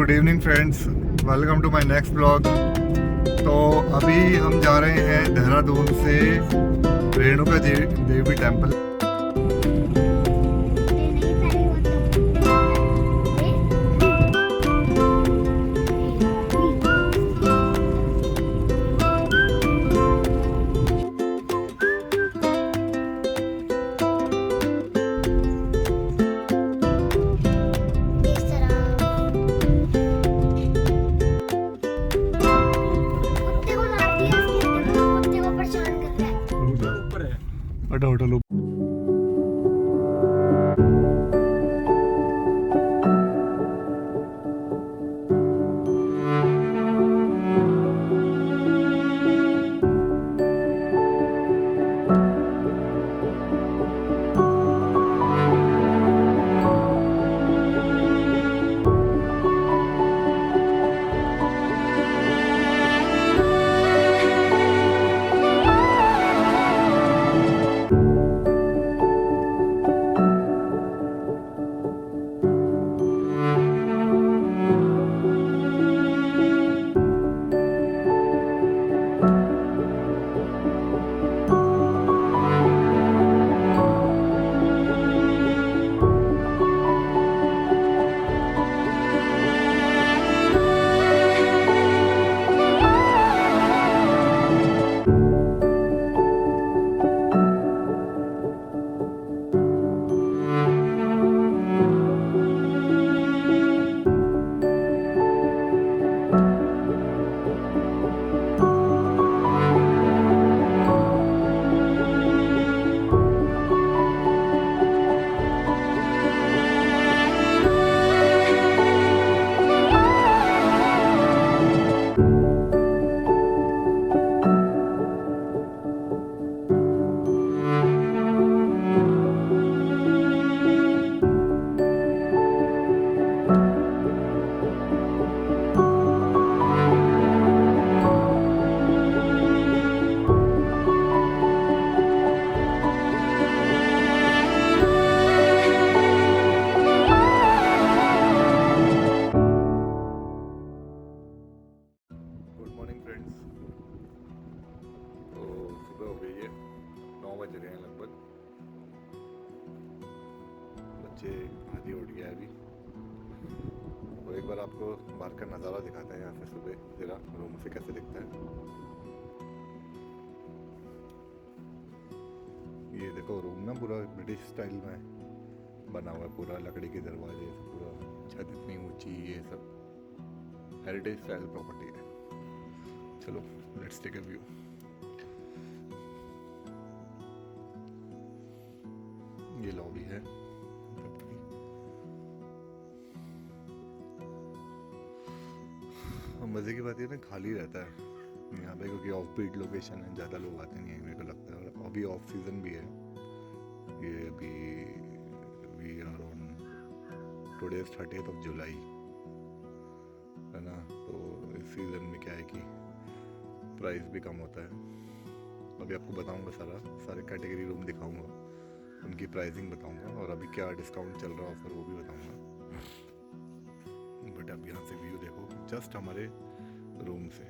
Good evening friends, welcome to my next blog. तो अभी हम जा रहे हैं देहरादून से रेणुका देवी टेम्पल। होटल आधी उठ गया अभी। तो एक बार आपको बाहर का नज़ारा दिखाते हैं यहाँ से सुबह, ज़रा रूम से कैसे दिखता है। ये देखो रूम ना पूरा ब्रिटिश स्टाइल में बना हुआ है, पूरा लकड़ी के दरवाजे, पूरा छत इतनी ऊंची, ये सब हेरिटेज स्टाइल प्रॉपर्टी है। चलो लेट्स टेक अ व्यू। ये लॉबी है। मज़े की बात ये ना खाली रहता है यहाँ पे, क्योंकि ऑफ बीट लोकेशन है, ज़्यादा लोग आते नहीं हैं मेरे को लगता है। और अभी ऑफ सीज़न भी है, ये अभी वी आर ऑन टुडे 30 जुलाई है ना। तो इस सीज़न में क्या है कि प्राइस भी कम होता है। अभी आपको बताऊंगा सारे कैटेगरी रूम दिखाऊंगा, उनकी प्राइसिंग बताऊंगा, और अभी क्या डिस्काउंट चल रहा है ऑफर वो भी बताऊंगा। बट अब यहाँ से व्यू देखो जस्ट हमारे रूम से।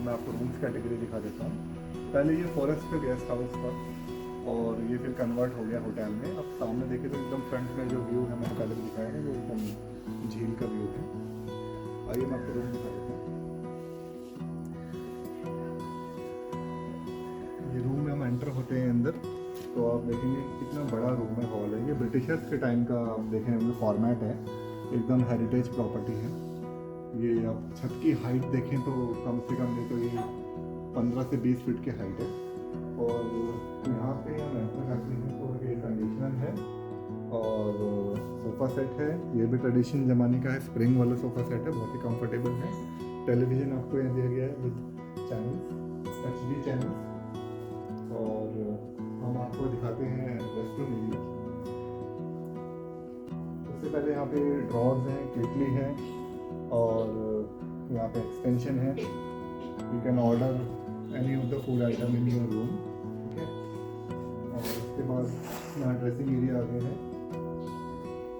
मैं आपको रूम्स कैटेगरी दिखा देता हूँ। पहले ये फॉरेस्ट पे गेस्ट हाउस था और ये फिर कन्वर्ट हो गया होटल में। अब सामने देखे तो एकदम फ्रंट में जो व्यू है मैंने पहले दिखाया है, वो एकदम झील का व्यू है। आइए मैं आपको रूम दिखा देता हूँ। ये रूम में हम एंटर होते हैं अंदर तो आप देखेंगे कितना बड़ा रूम है, हॉल है। ये ब्रिटिशर्स के टाइम का आप देखें वो फॉर्मेट है, एकदम हेरिटेज प्रॉपर्टी है। ये आप छत की हाइट देखें तो कम से कम तो ये 15 से 20 फीट की हाइट है। और यहाँ पे हम एंटर करते हैं तो एयर कंडीशनर है और सोफ़ा सेट है। ये भी ट्रेडिशन ज़माने का है, स्प्रिंग वाला सोफ़ा सेट है, बहुत ही कंफर्टेबल है। टेलीविज़न आपको यहाँ दिया गया है विद चैनल्स, HD चैनल्स। और हम आपको दिखाते हैं रेस्टरूम एरिया। उससे पहले यहाँ पे ड्रॉर्स हैं, केटली है और यहाँ पे एक्सटेंशन है। You can order any of the food item in your room, ठीक है। और उसके बाद यहाँ ड्रेसिंग एरिया आ गया है।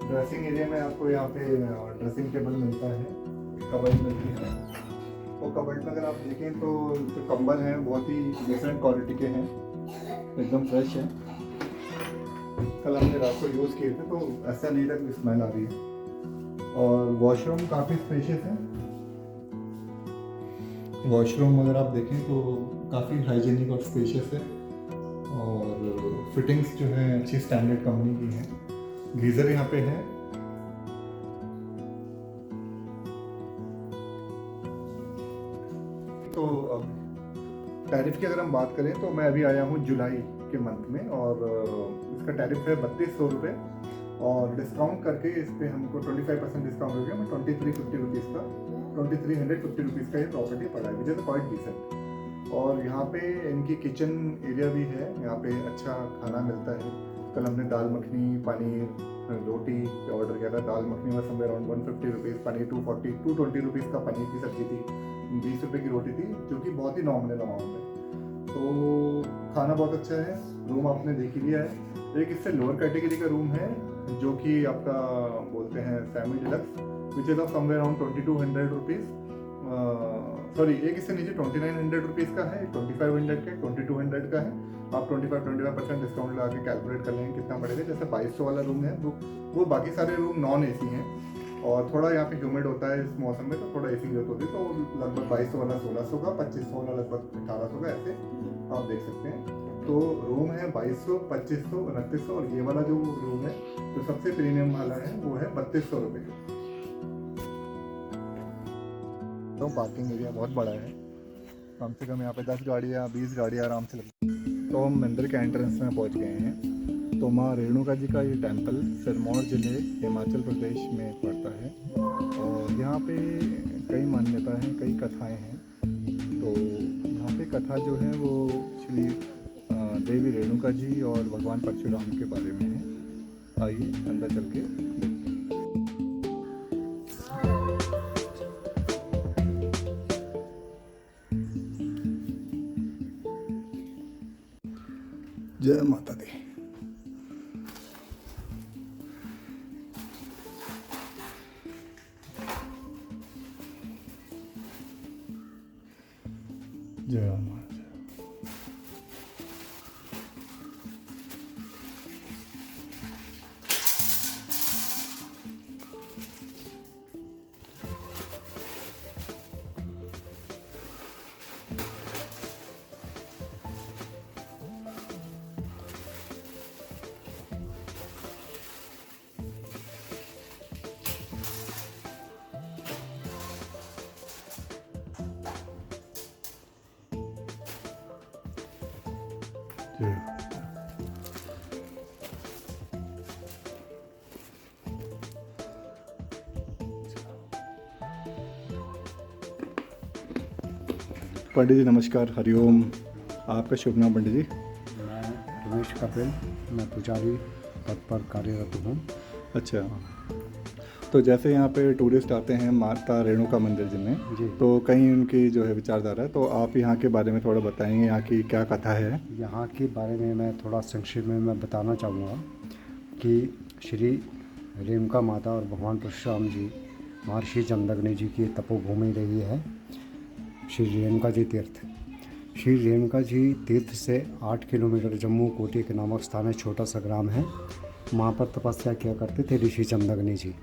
ड्रेसिंग एरिया में आपको यहाँ पे ड्रेसिंग टेबल मिलता है, कबर्ड मिलती है। और कबर्ड में अगर आप देखें तो जो कंबल हैं बहुत ही डिफरेंट क्वालिटी के हैं, एकदम फ्रेश है। कल हमने रात को यूज़ किए थे तो ऐसा नहीं था कि स्मेल आ रही है। और वॉशरूम काफ़ी स्पेशियस है। वॉशरूम अगर आप देखें तो काफ़ी हाइजीनिक और स्पेशियस है और फिटिंग्स जो है अच्छी स्टैंडर्ड कंपनी की है। गीज़र यहाँ पे है। तो अब टैरिफ की अगर हम बात करें तो मैं अभी आया हूँ जुलाई के मंथ में और इसका टैरिफ है 3200 रुपये और डिस्काउंट करके इस पर हमको 25% डिस्काउंट हो गया। मैं 2350 रुपीज़ का 2350 रुपीज़ का ये प्रॉपर्टी पड़ा है, विच इज़ क्वाइट डिसेंट। और यहाँ पे इनकी किचन एरिया भी है, यहाँ पे अच्छा खाना मिलता है। कल हमने दाल मखनी, पनीर, रोटी ऑर्डर किया था। दाल मखनी में somewhere around 150 rupees, paneer 220 rupees का पनीर की सब्जी थी, 20 रुपये की रोटी थी, जो कि बहुत ही नॉमिनल अमाउंट है। तो खाना बहुत अच्छा है। रूम आपने देख ही लिया है। एक इससे लोअर कैटेगरी का रूम है जो कि आपका बोलते हैं semi deluxe, which is of somewhere around 2200 rupees. Sorry, एक इससे नीचे 2900 रुपीज़ का है, 2500 का, 2200 का है। आप 25% डिस्काउंट लगा के कैलकुलेट कर लेंगे कितना पड़ेगा। जैसे 2200 वाला रूम है वो बाकी सारे रूम नॉन AC हैं और थोड़ा यहाँ पे ह्यूमिड होता है इस मौसम में, तो थोड़ा AC जरूरत होती है। तो लगभग 2200 वाला 1600 का, 2500 वाला लगभग 1800 का, ऐसे आप देख सकते हैं। तो रूम है 2200, 2500, 2900 और ये वाला जो रूम है जो सबसे प्रीमियम वाला है वो है 3200 रुपये का। तो पार्किंग एरिया बहुत बड़ा है, कम से कम यहाँ पे 10 गाड़ियाँ 20 गाड़ियाँ आराम से लगती हैं। तो हम मंदिर के एंट्रेंस में पहुँच गए हैं। तो माँ रेणुका जी का ये टेंपल सिरमौर ज़िले हिमाचल प्रदेश में पड़ता है और यहाँ पे कई मान्यताएं हैं, कई कथाएं हैं। तो यहाँ पे कथा जो है वो श्री देवी रेणुका जी और भगवान परशुराम के बारे में है। आइए अंदर चल के देखते हैं। जय माता दी। जय माता। पंडित जी नमस्कार, हरिओम। आपका शुभ नाम पंडित जी? मैं रमेश कपिल, मैं पुजारी पद पर कार्यरत हूँ। अच्छा, तो जैसे यहाँ पे टूरिस्ट आते हैं माता रेणुका मंदिर जी में जी, तो कहीं उनकी जो है विचारधारा है, तो आप यहाँ के बारे में थोड़ा बताएंगे, यहाँ की क्या कथा है? यहाँ के बारे में मैं थोड़ा संक्षेप में मैं बताना चाहूँगा कि श्री रेणुका माता और भगवान परशुराम जी महर्षि जमदग्नि जी की तपोभूमि रही है। श्री रेणुका जी तीर्थ। श्री रेणुका जी तीर्थ से 8 किलोमीटर जम्मू कोटी के नामक स्थान है, छोटा सा ग्राम है। वहाँ पर तपस्या किया करते थे ऋषि चंदग्नि जी,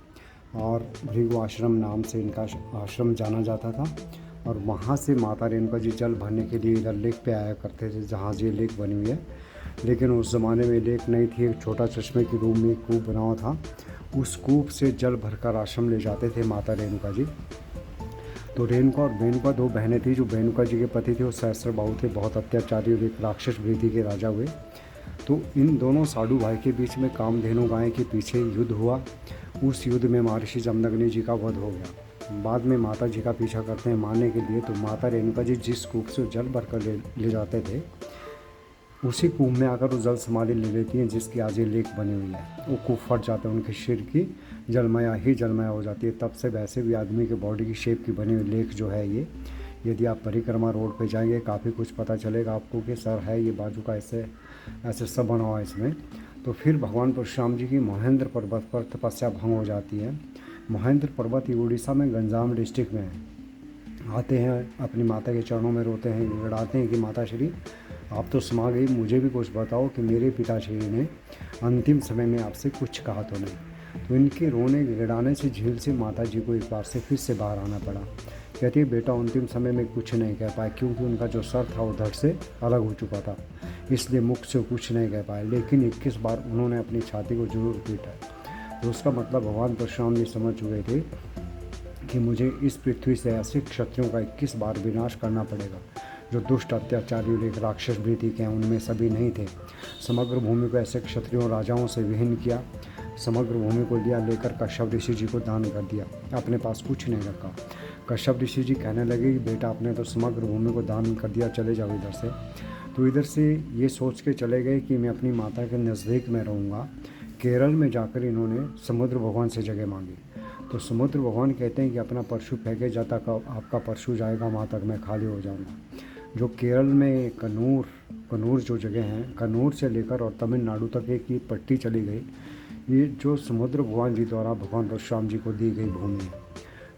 और भृगु आश्रम नाम से इनका आश्रम जाना जाता था। और वहाँ से माता रेणुका जी जल भरने के लिए इधर लेक पे आया करते थे, जहाँ ये लेक बनी हुई है। लेकिन उस ज़माने में लेक नहीं थी, एक छोटा चश्मे की रूप में कूप बना हुआ था। उस कूप से जल भरकर आश्रम ले जाते थे माता रेणुका जी। तो रेणुका और बेनुका 2 बहनें थी। जो बेनुका जी के पति थे वो सहस्त्रबाहु थे, बहुत अत्याचारी और एक राक्षस वृद्धि के राजा हुए। तो इन दोनों साधु भाई के बीच में कामधेनु गाय के पीछे युद्ध हुआ। उस युद्ध में महर्षि जमदग्नि जी का वध हो गया। बाद में माता जी का पीछा करते हैं मारने के लिए। तो माता रेणुका जी जिस कूप से जल भरकर ले जाते थे, उसी कूप में आकर वो जल समाधि ले लेती हैं, जिसकी आज ये लेक बनी हुई है। वो कूप फट जाता है, उनके सिर की जलमया ही जलमया हो जाती है। तब से वैसे भी आदमी के बॉडी की शेप की बनी हुई लेक जो है ये, यदि आप परिक्रमा रोड पे जाएंगे काफ़ी कुछ पता चलेगा आपको कि सर है ये बाजू का ऐसे ऐसे सब बना हुआ है इसमें। तो फिर भगवान परशुराम जी की महेंद्र पर्वत पर तपस्या भंग हो जाती है। महेंद्र पर्वत ये उड़ीसा में गंजाम डिस्ट्रिक्ट में है। आते हैं, अपनी माता के चरणों में रोते हैं, गिड़ाते हैं कि माता श्री आप तो समा गई, मुझे भी कुछ बताओ कि मेरे पिताश्री ने अंतिम समय में आपसे कुछ कहा तो नहीं। तो इनके रोने गिड़ाने से झील से माता जी को एक बार से फिर से बाहर आना पड़ा। कहती है बेटा अंतिम समय में कुछ नहीं कह पाए, क्योंकि उनका जो सर था वो धड़ से अलग हो चुका था, इसलिए मुख से कुछ नहीं कह पाए। लेकिन 21 बार उन्होंने अपनी छाती को जरूर पीटा। तो उसका मतलब भगवान परशुराम जी समझ चुके थे कि मुझे इस पृथ्वी से ऐसे क्षत्रियों का 21 बार विनाश करना पड़ेगा जो दुष्ट अत्याचारी और एक राक्षस वृत्ति के हैं, उनमें सभी नहीं थे। समग्र भूमि को ऐसे क्षत्रियों राजाओं से विहीन किया। समग्र भूमि को लिया लेकर कश्यप ऋषि जी को दान कर दिया, अपने पास कुछ नहीं रखा। कश्यप ऋषि जी कहने लगे कि बेटा आपने तो समग्र भूमि को दान कर दिया, चले जाओ इधर से। तो इधर से ये सोच के चले गए कि मैं अपनी माता के नज़दीक में रहूँगा। केरल में जाकर इन्होंने समुद्र भगवान से जगह मांगी। तो समुद्र भगवान कहते हैं कि अपना परशु फेंके, जब तक आपका परशु जाएगा वहाँ तक मैं खाली हो जाऊँगा। जो केरल में कन्नूर जो जगह है, कन्नूर से लेकर और तमिलनाडु तक एक ही पट्टी चली गई, ये जो समुद्र भगवान जी द्वारा भगवान परशुराम जी को दी गई भूमि है।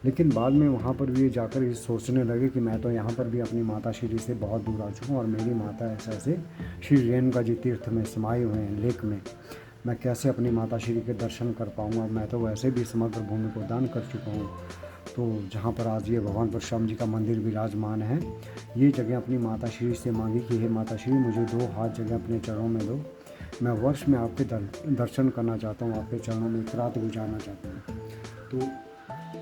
लेकिन बाद में वहाँ पर भी ये जाकर ये सोचने लगे कि मैं तो यहाँ पर भी अपनी माता श्री से बहुत दूर आ चुका हूँ और मेरी माता ऐसे ऐसे श्री रेणुका जी तीर्थ में समाये हुए हैं लेक में, मैं कैसे अपनी माता श्री के दर्शन कर पाऊँगा। मैं तो वैसे भी समग्र भूमि को दान कर चुका हूँ। तो जहाँ पर आज ये भगवान परशुराम जी का मंदिर विराजमान है, ये जगह अपनी माता श्री से मांगी कि हे माता श्री मुझे 2 हाथ जगह अपने चरणों में दो, मैं वर्ष में आपके दर्शन करना चाहता हूँ, आपके चरणों में एक रात गुजारना चाहता हूँ। तो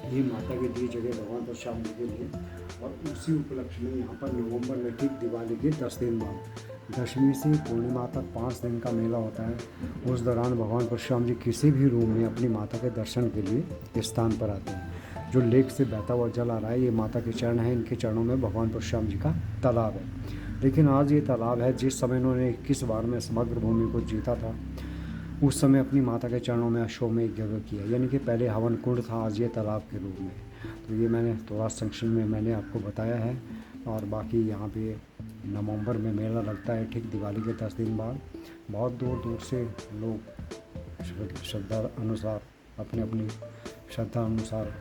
ये माता की दी जगह भगवान परशुराम जी के लिए। और उसी उपलक्ष्य में यहाँ पर नवंबर में ठीक दिवाली के 10 दिन बाद दशमी से पूर्णिमा तक 5 दिन का मेला होता है। उस दौरान भगवान परशुराम जी किसी भी रूम में अपनी माता के दर्शन के लिए इस स्थान पर आते हैं। जो लेक से बहता हुआ जल आ रहा है, ये माता के चरण हैं, इनके चरणों में भगवान परशुराम जी का तालाब है। लेकिन आज ये तालाब है, जिस समय इन्होंने 21 बार में समग्र भूमि को जीता था, उस समय अपनी माता के चरणों में अश्वमेध यज्ञ किया, यानी कि पहले हवन कुंड था, आज ये तालाब के रूप में। तो ये मैंने थोड़ा संक्षिप्त में मैंने आपको बताया है। और बाकी यहाँ पे नवंबर में मेला लगता है ठीक दिवाली के 10 दिन बाद। बहुत दूर दूर से लोग श्रद्धा अनुसार अपनी अपनी श्रद्धा अनुसार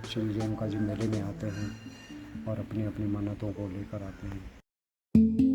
श्री रेणुका जी मेले में आते हैं और अपनी अपनी मन्नतों को लेकर आते हैं।